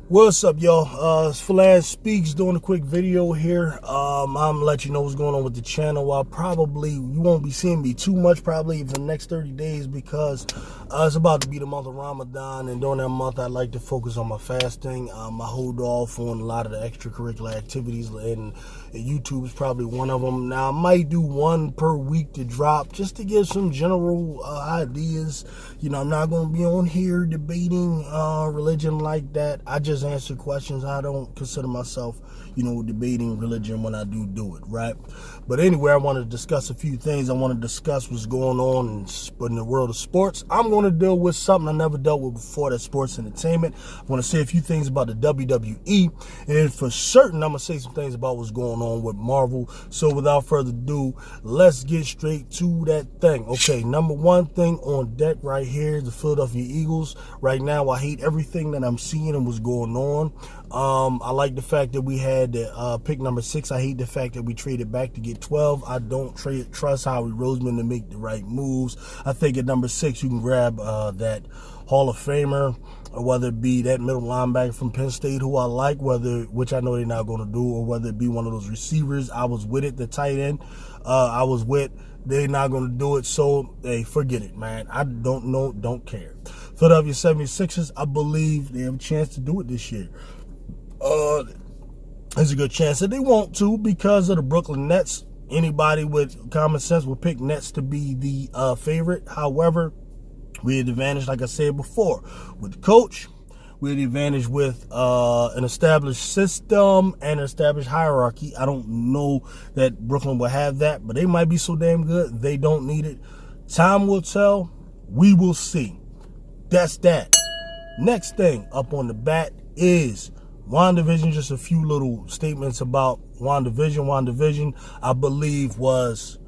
What's up, y'all? It's Falaz Speaks, doing a quick video here. I'm gonna let you know what's going on with the channel. You won't be seeing me too much probably for the next 30 days because it's about to be the month of Ramadan, and during that month I like to focus on my fasting. I hold off on a lot of the extracurricular activities, and YouTube is probably one of them. Now I might do one per week to drop just to give some general ideas. You know, I'm not gonna be on here debating religion like that. I just answer questions. I don't consider myself, debating religion when I do it, right? But anyway, I want to discuss a few things. I want to discuss what's going on in the world of sports. I'm going to deal with something I never dealt with before, that's sports entertainment. I want to say a few things about the WWE, and then for certain, I'm going to say some things about what's going on with Marvel. So without further ado, let's get straight to that thing. Okay, number one thing on deck right here is the Philadelphia Eagles. Right now, I hate everything that I'm seeing and what's going on. I like the fact that we had the pick number 6. I hate the fact that we traded back to get 12. I don't trust Howie Roseman to make the right moves. I think at number 6 you can grab that Hall of Famer, or whether it be that middle linebacker from Penn State who I like, which I know they're not going to do, or whether it be one of those receivers. I was with it, the tight end. They're not going to do it, so hey, forget it, man. I don't know, don't care. Philadelphia 76ers, I believe they have a chance to do it this year. There's a good chance that they won't to because of the Brooklyn Nets. Anybody with common sense will pick Nets to be the favorite. However, we had the advantage, like I said before, with the coach. We had the advantage with an established system and an established hierarchy. I don't know that Brooklyn will have that, but they might be so damn good they don't need it. Time will tell. We will see. That's that. Next thing up on the bat is WandaVision. Just a few little statements about WandaVision. WandaVision, I believe, was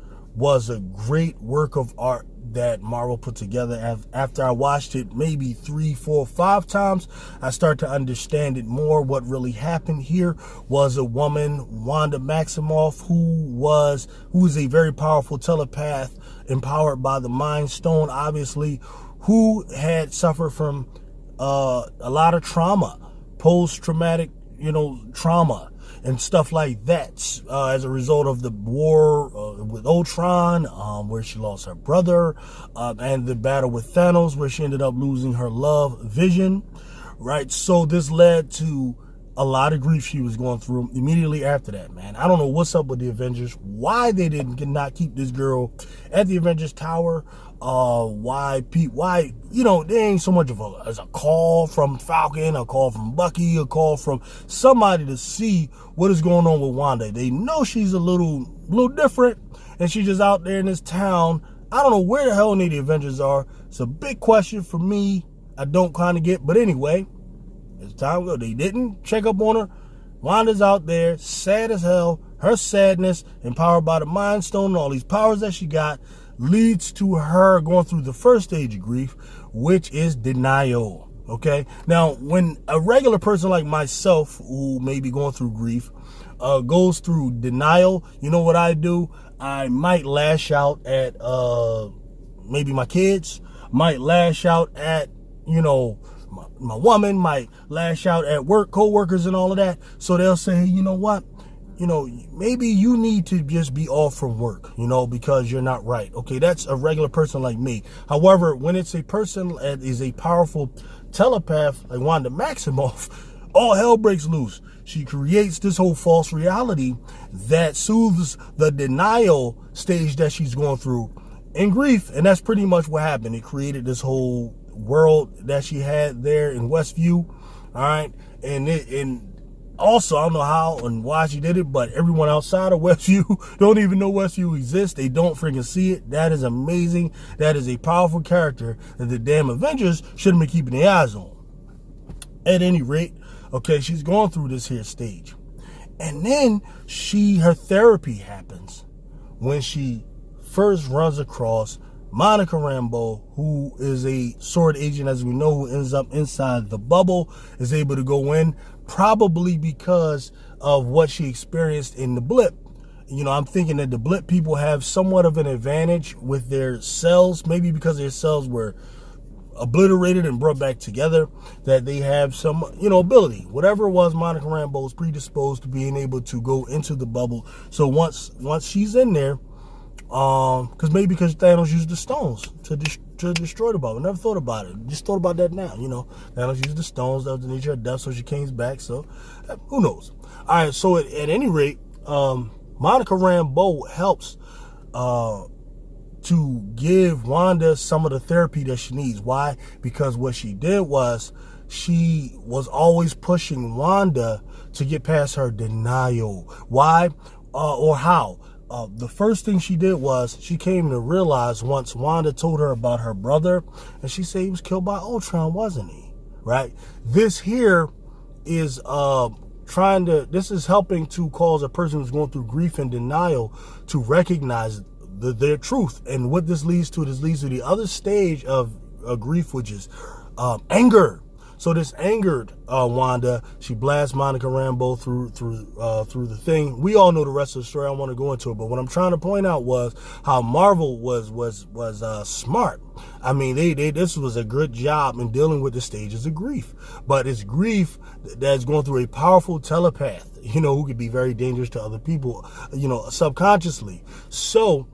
a great work of art that Marvel put together. After I watched it maybe 3, 4, 5 times, I start to understand it more. What really happened here was a woman, Wanda Maximoff, who is a very powerful telepath, empowered by the Mind Stone, obviously, who had suffered from a lot of trauma, post-traumatic, trauma and stuff like that, as a result of the war with Ultron, where she lost her brother, and the battle with Thanos, where she ended up losing her love, Vision, right? So this led to a lot of grief she was going through immediately after that, man. I don't know what's up with the Avengers, why they did not keep this girl at the Avengers Tower. Why, there ain't so much of as a call from Falcon, a call from Bucky, a call from somebody to see what is going on with Wanda. They know she's a little different, and she's just out there in this town. I don't know where the hell any of the Avengers are. It's a big question for me. I don't kind of get, but anyway, as time goes, they didn't check up on her. Wanda's out there, sad as hell. Her sadness, empowered by the Mind Stone and all these powers that she got, leads to her going through the first stage of grief, which is denial. Okay, now when a regular person like myself, who may be going through grief, goes through denial, you know what I do? I might lash out at maybe my kids, might lash out at my woman, might lash out at co-workers and all of that. So they'll say, you know what, maybe you need to just be off from work, because you're not right. Okay, that's a regular person like me. However, when it's a person that is a powerful telepath like Wanda Maximoff, all hell breaks loose. She creates this whole false reality that soothes the denial stage that she's going through in grief. And that's pretty much what happened. It created this whole world that she had there in Westview. All right. And also, I don't know how and why she did it, but everyone outside of Westview don't even know Westview exists. They don't freaking see it. That is amazing. That is a powerful character that the damn Avengers should have been keeping their eyes on. At any rate, okay, she's going through this here stage. And then her therapy happens when she first runs across Monica Rambeau, who is a sword agent, as we know, who ends up inside the bubble, is able to go in, probably because of what she experienced in the blip. I'm thinking that the blip people have somewhat of an advantage with their cells, maybe because their cells were obliterated and brought back together, that they have some, ability. Whatever it was, Monica Rambeau was predisposed to being able to go into the bubble. So once she's in there, because Thanos used the stones to destroy the bubble. Never thought about it. Just thought about that now. Thanos used the stones. That was the nature of death, so she came back. So who knows? All right. So at any rate, Monica Rambeau helps to give Wanda some of the therapy that she needs. Why? Because what she did was she was always pushing Wanda to get past her denial. Why or how? The first thing she did was she came to realize once Wanda told her about her brother, and she said he was killed by Ultron, wasn't he? Right? This here is this is helping to cause a person who's going through grief and denial to recognize their truth. And what this leads to the other stage of grief, which is anger. So this angered Wanda. She blasts Monica Rambeau through the thing. We all know the rest of the story. I don't want to go into it, but what I'm trying to point out was how Marvel was smart. I mean, this was a good job in dealing with the stages of grief. But it's grief that's going through a powerful telepath, who could be very dangerous to other people, subconsciously. So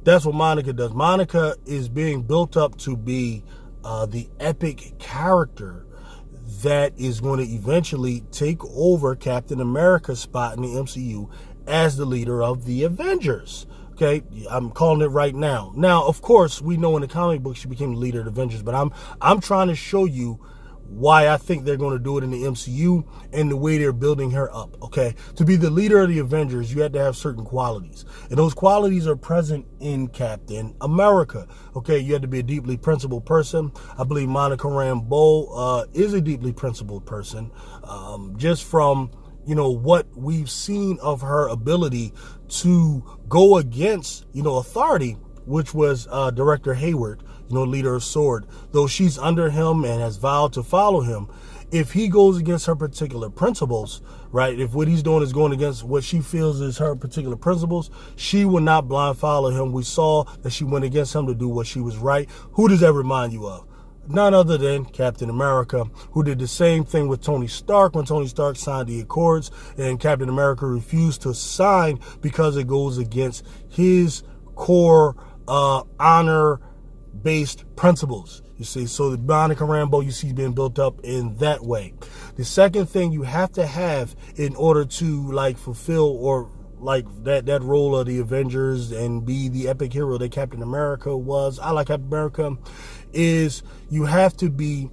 that's what Monica does. Monica is being built up to be the epic character that is going to eventually take over Captain America's spot in the MCU as the leader of the Avengers. Okay, I'm calling it right now. Now, of course, we know in the comic book she became the leader of the Avengers, but I'm trying to show you why I think they're going to do it in the MCU and the way they're building her up. Okay, to be the leader of the Avengers, you had to have certain qualities, and those qualities are present in Captain America. Okay, you had to be a deeply principled person. I believe Monica Rambeau is a deeply principled person, just from what we've seen of her ability to go against authority, which was Director Hayward, leader of SWORD. Though she's under him and has vowed to follow him, if he goes against her particular principles, right, if what he's doing is going against what she feels is her particular principles, she will not blind follow him. We saw that she went against him to do what she was right. Who does that remind you of? None other than Captain America, who did the same thing with Tony Stark when Tony Stark signed the Accords, and Captain America refused to sign because it goes against his core honor-based principles. You see, so the Monica Rambeau, you see, being built up in that way. The second thing you have to have in order to fulfill or that role of the Avengers and be the epic hero that Captain America was, I like Captain America, is you have to be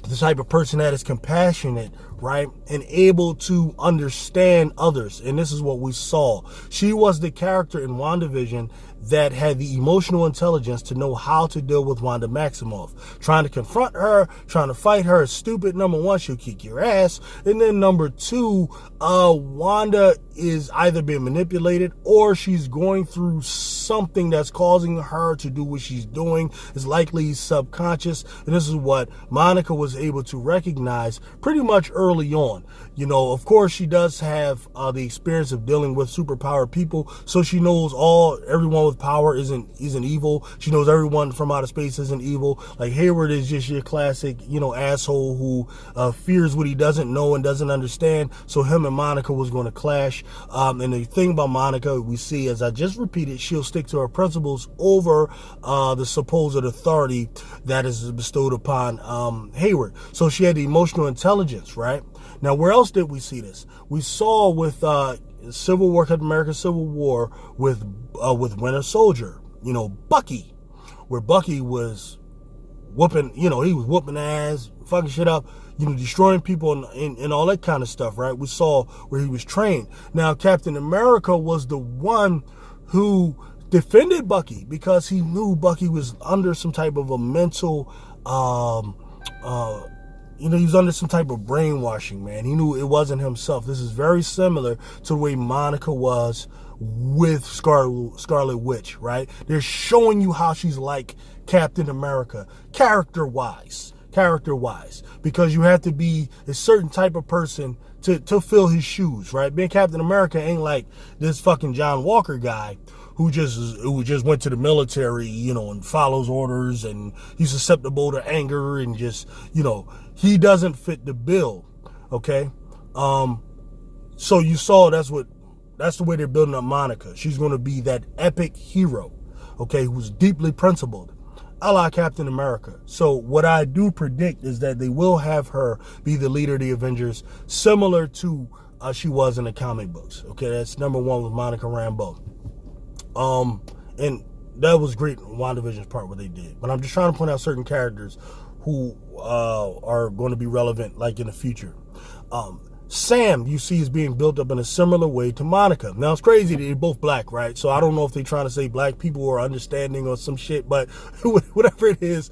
the type of person that is compassionate, right, and able to understand others. And this is what we saw. She was the character in WandaVision that had the emotional intelligence to know how to deal with Wanda Maximoff. Trying to confront her, trying to fight her is stupid. Number one, she'll kick your ass. And then number two, Wanda is either being manipulated or she's going through something that's causing her to do what she's doing. It's likely subconscious. And this is what Monica was able to recognize pretty much early on. Of course, she does have the experience of dealing with superpowered people, so she knows everyone with power isn't evil. She knows everyone from outer space isn't evil. Like Hayward is just your classic, asshole who fears what he doesn't know and doesn't understand. So him and Monica was going to clash. And the thing about Monica, we see, as I just repeated, she'll stick to her principles over the supposed authority that is bestowed upon Hayward. So she had the emotional intelligence, right? Now, where else did we see this? We saw with Civil War, Captain America Civil War, with Winter Soldier, Bucky, where Bucky was whooping, he was whooping ass, fucking shit up, destroying people and all that kind of stuff, right? We saw where he was trained. Now, Captain America was the one who defended Bucky because he knew Bucky was under some type of a mental, he was under some type of brainwashing, man. He knew it wasn't himself. This is very similar to the way Monica was with Scarlet Witch, right? They're showing you how she's like Captain America, character-wise, because you have to be a certain type of person to fill his shoes, right? Being Captain America ain't like this fucking John Walker guy who just went to the military, and follows orders, and he's susceptible to anger, and just, he doesn't fit the bill. Okay. So you saw that's the way they're building up Monica. She's going to be that epic hero, okay, who's deeply principled, a la Captain America. So what I do predict is that they will have her be the leader of the Avengers, similar to she was in the comic books. Okay, that's number one with Monica Rambeau. And that was great in WandaVision's part, what they did. But I'm just trying to point out certain characters who are going to be relevant, like in the future. Sam, you see, is being built up in a similar way to Monica. Now, it's crazy that they're both black, right? So I don't know if they're trying to say black people are understanding or some shit, but whatever it is,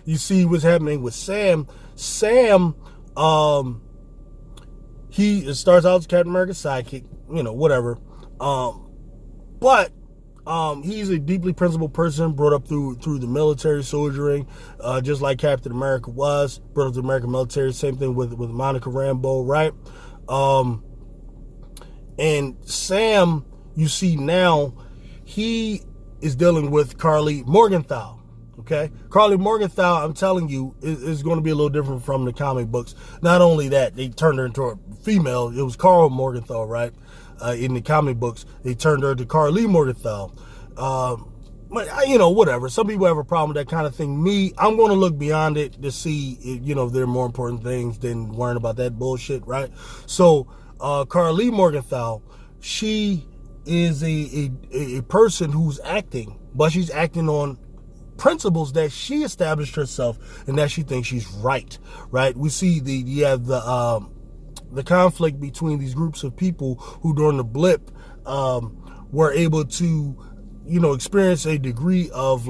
you see what's happening with Sam. Sam, he starts out as Captain America's sidekick, whatever. But he's a deeply principled person, brought up through the military soldiering, just like Captain America was, brought up to the American military. Same thing with Monica Rambeau, right? And Sam, you see now, he is dealing with Carly Morgenthau. Okay, Carly Morgenthau, I'm telling you, is going to be a little different from the comic books. Not only that, they turned her into a female. It was Carl Morgenthau, right? In the comic books, they turned her to Carly Morgenthau. But, whatever. Some people have a problem with that kind of thing. Me, I'm going to look beyond it to see, if there are more important things than worrying about that bullshit, right? So, Carly Morgenthau, she is a person who's acting, but she's acting on principles that she established herself and that she thinks she's right? We see you have the conflict between these groups of people who during the blip were able to experience a degree of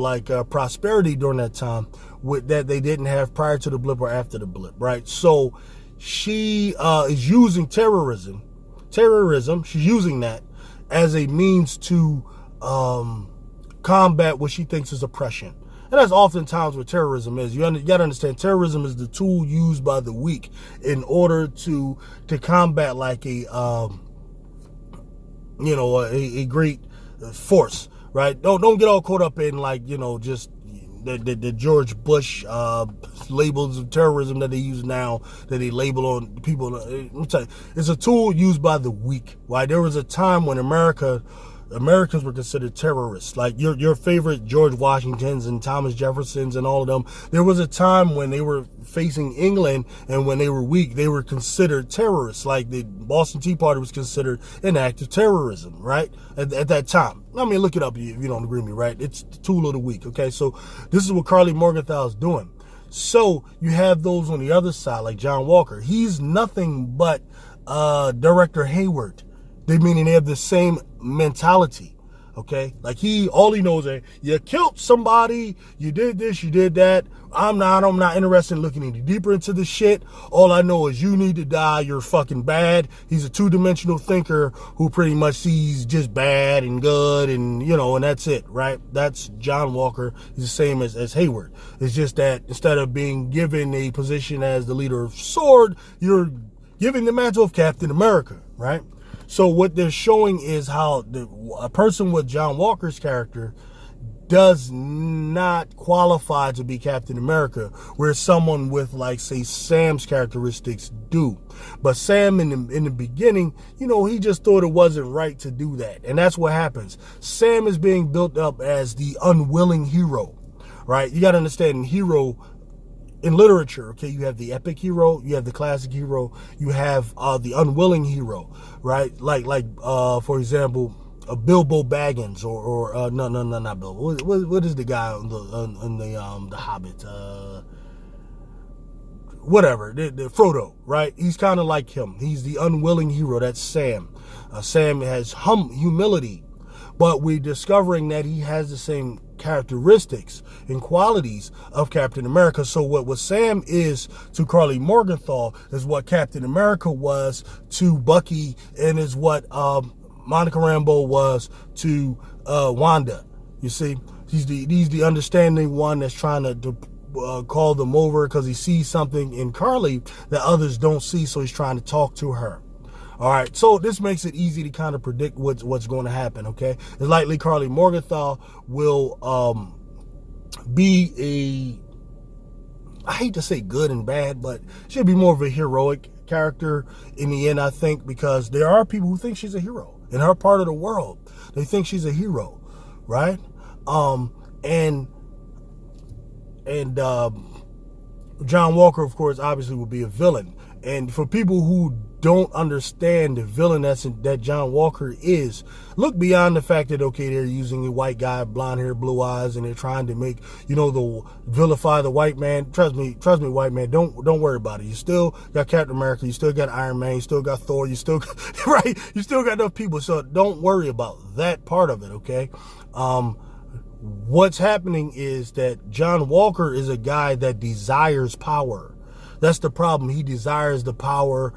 prosperity during that time that they didn't have prior to the blip or after the blip, right? So she is using terrorism, she's using that as a means to combat what she thinks is oppression. And that's oftentimes what terrorism is. You got to understand, terrorism is the tool used by the weak in order to combat a great force, right? Don't get all caught up in just the George Bush labels of terrorism that they use now, that they label on people. Let me tell you, it's a tool used by the weak, right? There was a time when Americans were considered terrorists, like your favorite George Washingtons and Thomas Jeffersons and all of them. There was a time when they were facing England, and when they were weak, they were considered terrorists. Like the Boston Tea Party was considered an act of terrorism, right? At that time. I mean, look it up if you don't agree with me, right? It's the tool of the weak, okay? So this is what Carly Morgenthau is doing. So you have those on the other side, like John Walker. He's nothing but Director Hayward. Meaning they have the same mentality, okay? Like all he knows is, you killed somebody, you did this, you did that. I'm not interested in looking any deeper into this shit. All I know is you need to die, you're fucking bad. He's a two-dimensional thinker who pretty much sees just bad and good and, and that's it, right? That's John Walker. He's the same as Hayward. It's just that instead of being given a position as the leader of SWORD, you're giving the mantle of Captain America, right? So what they're showing is how a person with John Walker's character does not qualify to be Captain America, whereas someone with, say, Sam's characteristics do. But Sam, in the beginning, he just thought it wasn't right to do that. And that's what happens. Sam is being built up as the unwilling hero, right? You got to understand, hero in literature, okay, you have the epic hero, you have the classic hero, you have the unwilling hero, right? Like for example, Bilbo Baggins, or no, not Bilbo. What is the guy on the Hobbit? Whatever, the Frodo, right? He's kind of like him. He's the unwilling hero. That's Sam. Sam has humility, but we're discovering that he has the same characteristics and qualities of Captain America. So what Sam is to Carly Morgenthau is what Captain America was to Bucky, and is what Monica Rambeau was to Wanda. You see, he's the understanding one that's trying to call them over because he sees something in Carly that others don't see, so he's trying to talk to her. All right, so this makes it easy to kind of predict what's going to happen. Okay, it's likely Carly Morgenthau will be I hate to say good and bad, but she'll be more of a heroic character in the end, I think, because there are people who think she's a hero in her part of the world. They think she's a hero, right? And John Walker, of course, obviously will be a villain. And for people who don't understand the villain that John Walker is, look beyond the fact that, okay, they're using a white guy, blonde hair, blue eyes, and they're trying to make, vilify the white man. Trust me, white man, don't worry about it. You still got Captain America, you still got Iron Man, you still got Thor, you still got, right? You still got enough people, so don't worry about that part of it, okay? What's happening is that John Walker is a guy that desires power. That's the problem. He desires the power,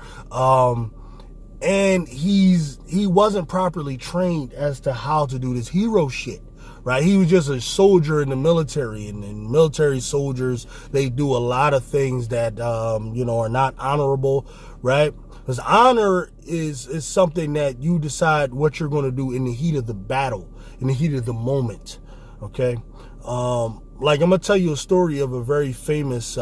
and he wasn't properly trained as to how to do this hero shit, right? He was just a soldier in the military, and military soldiers, they do a lot of things that are not honorable, right? Because honor is something that you decide what you're going to do in the heat of the battle, in the heat of the moment, okay? Like, I'm gonna tell you a story of a very famous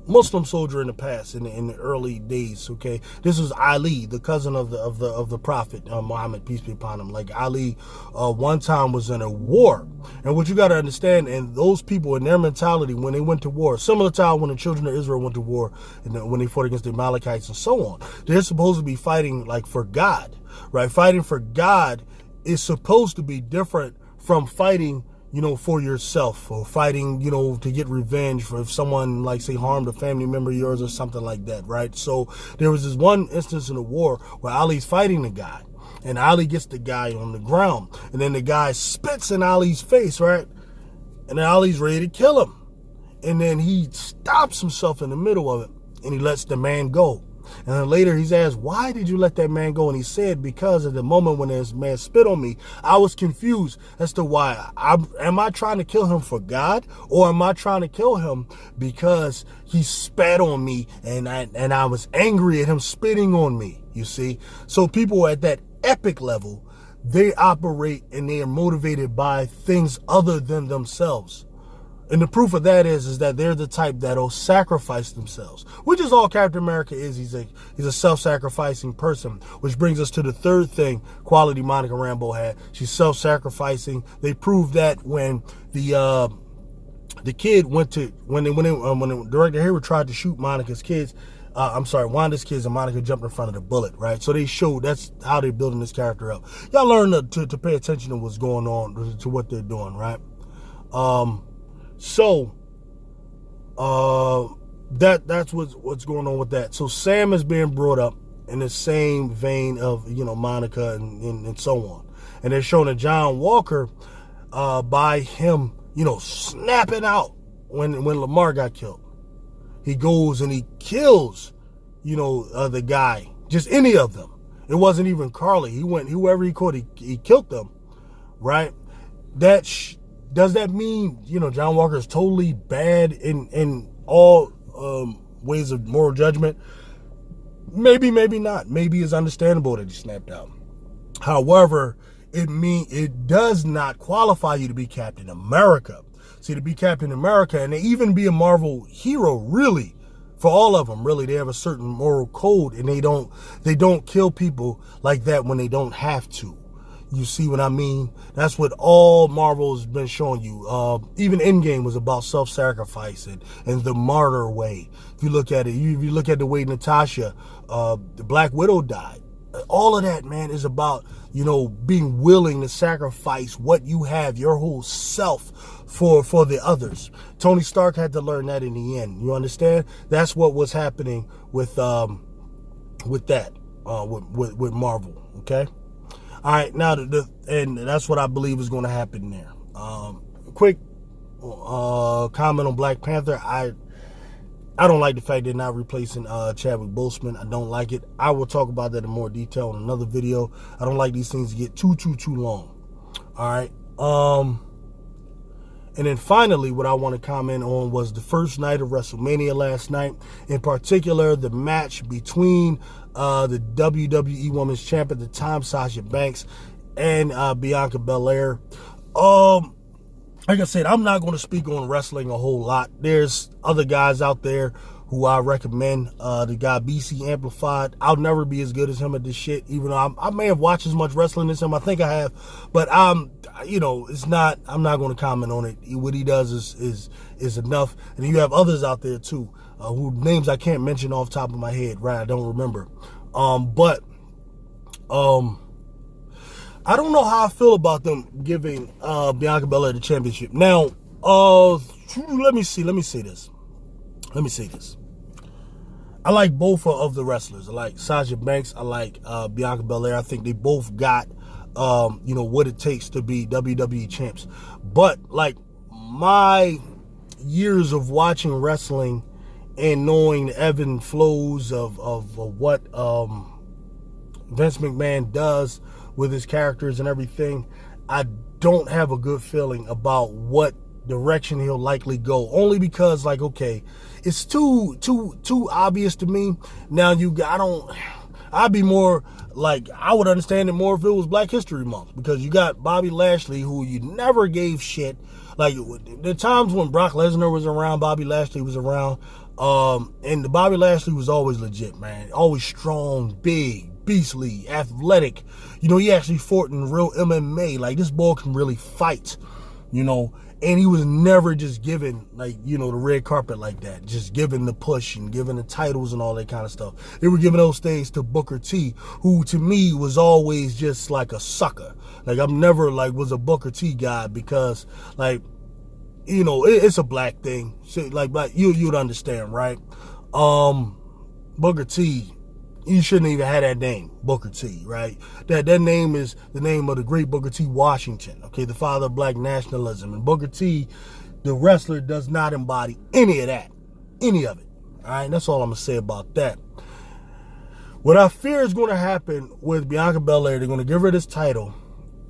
Muslim soldier in the past, in the early days. Okay, this was Ali, the cousin of the Prophet Muhammad, peace be upon him. Like, Ali, one time was in a war, and what you got to understand, and those people in their mentality when they went to war, similar to how when the children of Israel went to war, and when they fought against the Amalekites and so on, they're supposed to be fighting like for God, right? Fighting for God is supposed to be different from fighting, for yourself, or fighting, to get revenge for if someone, like, say, harmed a family member of yours or something like that, right? So there was this one instance in the war where Ali's fighting the guy, and Ali gets the guy on the ground, and then the guy spits in Ali's face, right? And then Ali's ready to kill him. And then he stops himself in the middle of it, and he lets the man go. And then later he's asked, why did you let that man go? And he said, because at the moment when this man spit on me, I was confused as to why. Am I trying to kill him for God, or am I trying to kill him because he spat on me and I was angry at him spitting on me, you see? So people at that epic level, they operate and they are motivated by things other than themselves. And the proof of that is that they're the type that'll sacrifice themselves, which is all Captain America is. He's a self-sacrificing person, which brings us to the third thing quality Monica Rambeau had. She's self-sacrificing. They proved that when the kid when Director Hayward tried to shoot Wanda's kids, and Monica jumped in front of the bullet, right? So they showed that's how they're building this character up. Y'all learn to pay attention to what's going on, to what they're doing, right? So that's what's going on with that. So Sam is being brought up in the same vein of Monica and so on, and they're showing that John Walker by him snapping out when Lamar got killed. He goes and he kills the guy, just any of them. It wasn't even Carly. He went whoever he caught, he killed them, right? Does that mean, John Walker is totally bad in all ways of moral judgment? Maybe, maybe not. Maybe it's understandable that he snapped out. However, it does not qualify you to be Captain America. See, to be Captain America and to even be a Marvel hero, really, for all of them, really, they have a certain moral code, and they don't kill people like that when they don't have to. You see what I mean? That's what all Marvel has been showing you. Even Endgame was about self-sacrifice and the martyr way. If you look at it, if you look at the way Natasha, the Black Widow died. All of that, man, is about, being willing to sacrifice what you have, your whole self, for the others. Tony Stark had to learn that in the end. You understand? That's what was happening with Marvel, okay? All right, now and that's what I believe is going to happen there. Quick comment on Black Panther. I don't like the fact they're not replacing Chadwick Boseman. I don't like it. I will talk about that in more detail in another video. I don't like these things to get too long. All right. And then finally, what I want to comment on was the first night of WrestleMania last night. In particular, the match between the WWE Women's Champ at the time, Sasha Banks, and Bianca Belair. Like I said, I'm not going to speak on wrestling a whole lot. There's other guys out there who I recommend. The guy BC Amplified. I'll never be as good as him at this shit, even though I may have watched as much wrestling as him. I think I have, but it's not. I'm not going to comment on it. What he does is enough. And you have others out there too, who names I can't mention off the top of my head. Right, I don't remember. I don't know how I feel about them giving Bianca Belair the championship. Now, let me say this. I like both of the wrestlers. I like Sasha Banks. I like Bianca Belair. I think they both got, what it takes to be WWE champs. But like my years of watching wrestling and knowing the ebb and flows of what Vince McMahon does with his characters and everything, I don't have a good feeling about what direction he'll likely go. Only because, like, okay, it's too obvious to me. Now I'd be more like, I would understand it more if it was Black History Month, because you got Bobby Lashley, who you never gave shit. Like, the times when Brock Lesnar was around, Bobby Lashley was around, and the Bobby Lashley was always legit, man. Always strong, big, beastly, athletic. He actually fought in real MMA. Like, this boy can really fight, and he was never just given, like, the red carpet like that, just given the push and given the titles and all that kind of stuff. They were giving those things to Booker T, who to me was always just like a sucker. Like, I'm never like was a Booker T guy, because like, it's a black thing. So, like, you'd understand, right? Booker T, you shouldn't even have that name, Booker T, right? That name is the name of the great Booker T. Washington, okay, the father of black nationalism. And Booker T, the wrestler, does not embody any of that, any of it, all right? That's all I'm going to say about that. What I fear is going to happen with Bianca Belair, they're going to give her this title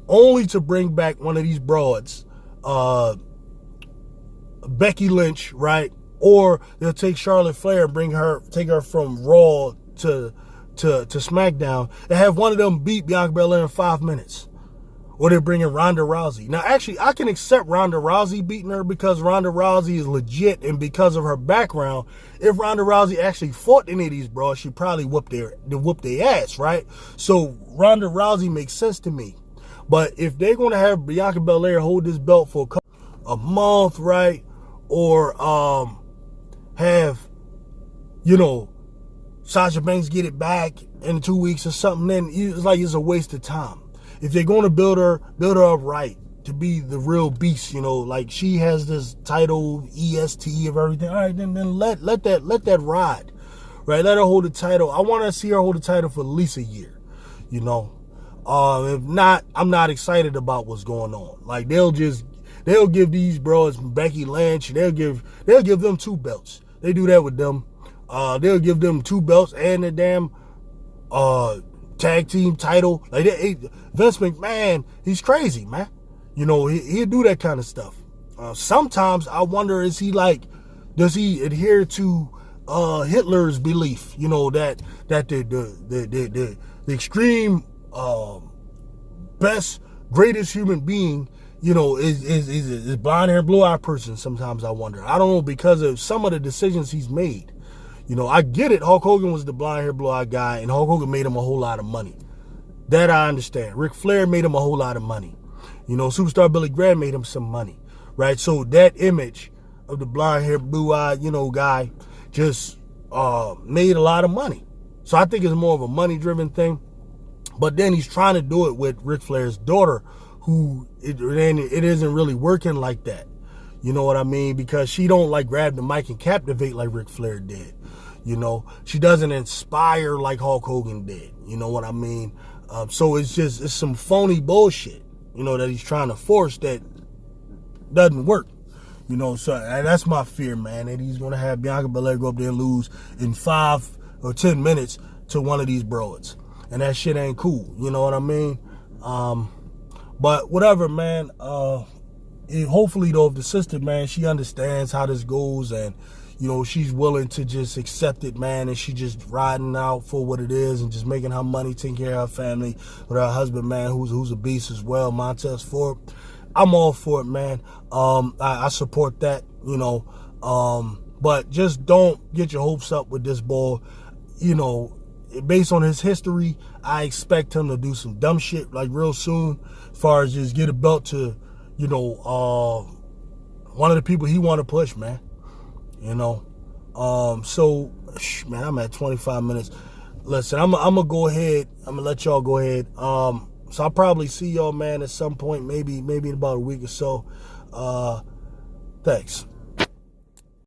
only to bring back one of these broads, Becky Lynch, right? Or they'll take Charlotte Flair and take her from Raw to SmackDown and have one of them beat Bianca Belair in 5 minutes. Or they're bringing Ronda Rousey. Now, actually, I can accept Ronda Rousey beating her, because Ronda Rousey is legit, and because of her background, if Ronda Rousey actually fought any of these bros, she probably whooped their ass, right? So Ronda Rousey makes sense to me. But if they're going to have Bianca Belair hold this belt for a month, right? Or have, Sasha Banks get it back in 2 weeks or something, then it's like it's a waste of time. If they're going to build her up right to be the real beast, like she has this title, EST of everything. All right, then let that ride, right? Let her hold the title. I want to see her hold the title for at least a year, If not, I'm not excited about what's going on. Like, they'll give these bros Becky Lynch, they'll give them 2 belts. They do that with them. They'll give them 2 belts and a damn tag team title. Like, Vince McMahon, he's crazy, man. He'll do that kind of stuff. Sometimes I wonder, does he adhere to Hitler's belief? That the extreme best, greatest human being, is blonde hair, blue eye person. Sometimes I wonder. I don't know, because of some of the decisions he's made. I get it. Hulk Hogan was the blonde hair, blue eye guy, and Hulk Hogan made him a whole lot of money. That I understand. Ric Flair made him a whole lot of money. Superstar Billy Graham made him some money, right? So that image of the blonde hair, blue eye, guy just made a lot of money. So I think it's more of a money driven thing. But then he's trying to do it with Ric Flair's daughter, who it isn't really working like that. You know what I mean? Because she don't like grab the mic and captivate like Ric Flair did. She doesn't inspire like Hulk Hogan did. You know what I mean? So it's some phony bullshit, that he's trying to force that doesn't work. So that's my fear, man, that he's going to have Bianca Belair go up there and lose in 5 or 10 minutes to one of these broads. And that shit ain't cool. You know what I mean? But whatever, man. hopefully though, if the sister, man, she understands how this goes, and you know, she's willing to just accept it, man, and she just riding out for what it is and just making her money, taking care of her family with her husband, man, who's a beast as well, Montez Ford. I'm all for it, man. I support that, you know, but just don't get your hopes up with this boy. You know, based on his history, I expect him to do some dumb shit like real soon, as far as just get a belt to, you know, one of the people he want to push, man. You know, so, man, I'm at 25 minutes. Listen, I'm gonna go ahead. I'm gonna let y'all go ahead. So I'll probably see y'all, man, at some point, maybe in about a week or so. Thanks.